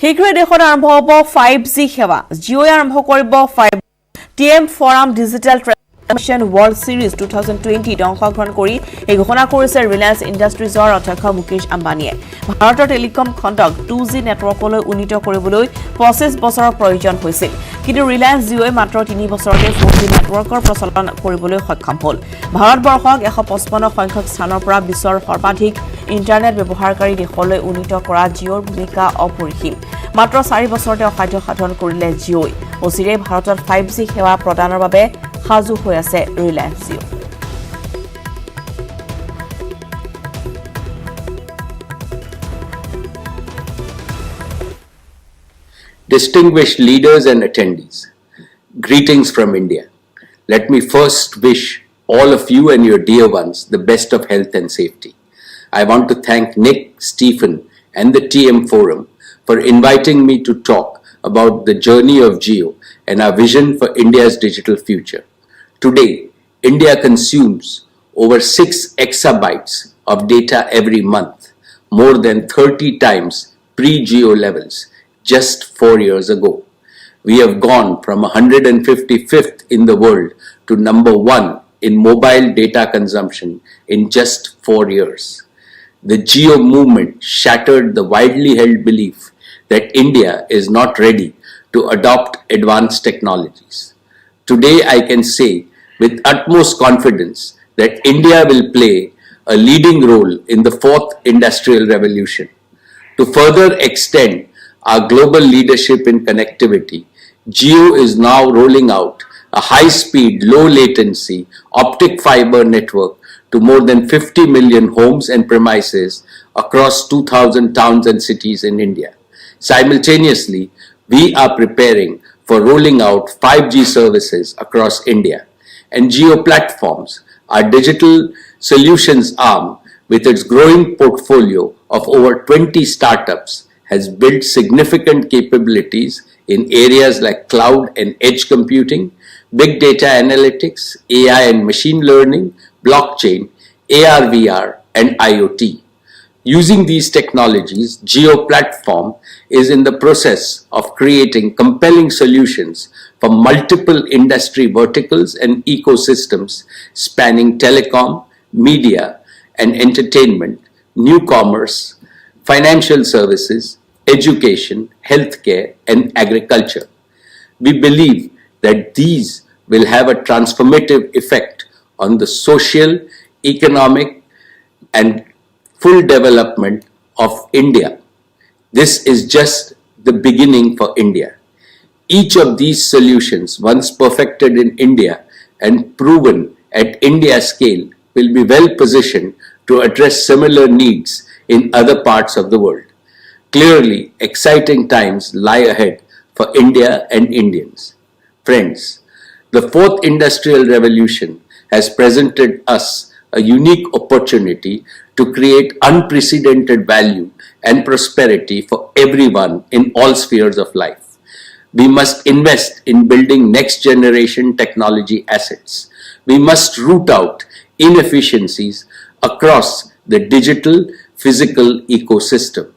শীঘ্ৰে দেশত আৰম্ভ হ'ব 5G সেৱা জিঅ'ই আৰম্ভ কৰিব 5 TM ফৰাম ডিজিটেল ট্ৰান্সফৰমেশ্যন ৱৰ্ল্ড সিৰিজ 2020 অংশগ্ৰহণ কৰি এই ঘোষণা কৰিছে ৰিলায়েন্স ইণ্ডাষ্ট্ৰিজৰ অধ্যক্ষ মুকেশ আম্বানীয়ে ভাৰতৰ টেলিকম খণ্ডক 2G নেটৱৰ্কলৈ উন্নীত কৰিবলৈ 25 বছৰৰ প্ৰয়োজন হৈছিল কিন্তু ৰিলায়েন্স জিঅ'ই মাত্ৰ 3 বছৰতে 4G নেটৱৰ্কৰ প্ৰচলন কৰিবলৈ সক্ষম হ'ল ভাৰতবৰ্ষক 155 সংখ্যক স্থানৰ পৰা বিশ্বৰ সৰ্বাধিক ইন্টাৰনেট ব্যৱহাৰকাৰী দেশলৈ উন্নীত কৰা জিঅ'ৰ ভূমিকা অপৰিসীম মাত্ৰ 4 বছৰতে অসাধ্য সাধন কৰিলে জিঅ'ই অচিৰে ভাৰতত 5G সেৱা প্ৰদানৰ বাবে সাজু হৈ আছে Reliance Jio' Distinguished leaders and attendees, greetings from India. Let me first wish all of you and your dear ones the best of health and safety. I want to thank Nick, Stephen and the TM Forum for inviting me to talk about the journey of Jio and our vision for India's digital future. Today, India consumes over 6 exabytes of data every month, more than 30 times pre-Jio levels just 4 years ago. We have gone from 155th in the world to number 1 in mobile data consumption in just 4 years. The Jio movement shattered the widely held belief that India is not ready to adopt advanced technologies. Today I can say with utmost confidence that India will play a leading role in the 4th industrial revolution. To further extend our global leadership in connectivity, Jio is now rolling out a high-speed, low-latency optic fiber network to more than 50 million homes and premises across 2,000 towns and cities in India. Simultaneously, we are preparing for rolling out 5G services across India. And Jio Platforms, our digital solutions arm, with its growing portfolio of over 20 startups, has built significant capabilities in areas like cloud and edge computing, big data analytics, AI and machine learning, blockchain, AR/VR, and IoT. Using these technologies, Jio Platform is in the process of creating compelling solutions for multiple industry verticals and ecosystems spanning telecom, media and entertainment, new commerce, financial services, education, healthcare, and agriculture. We believe that these will have a transformative effect on the social, economic, and full development of India. This is just the beginning for India. Each of these solutions, once perfected in India and proven at India scale, will be well positioned to address similar needs in other parts of the world. Clearly, exciting times lie ahead for India and Indians. Friends, the 4th industrial revolution has presented us a unique opportunity to create unprecedented value and prosperity for everyone in all spheres of life. We must invest in building next generation technology assets. We must root out inefficiencies across the digital physical ecosystem.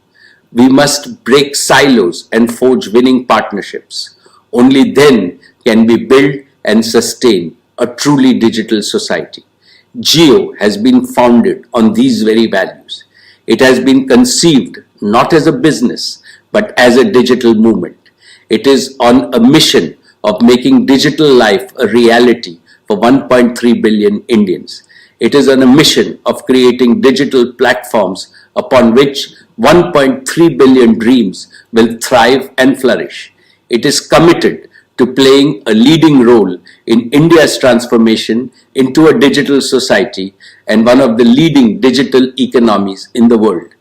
We must break silos and forge winning partnerships. Only then can we build and sustain a truly digital society. Jio has been founded on these very values. It has been conceived not as a business but as a digital movement. It is on a mission of making digital life a reality for 1.3 billion Indians. It is on a mission of creating digital platforms upon which 1.3 billion dreams will thrive and flourish. It is committed to playing a leading role in India's transformation into a digital society and one of the leading digital economies in the world.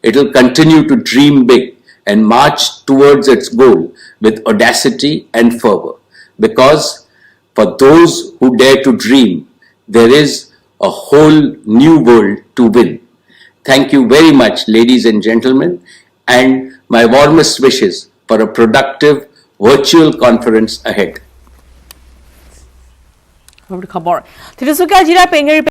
It will continue to dream big and march towards its goal with audacity and fervor. Because for those who dare to dream, there is a whole new world to win. Thank you very much, ladies and gentlemen, and my warmest wishes for a productive virtual conference ahead. খবৰ তিনিচুকীয়া জিলাৰ পেঙেৰি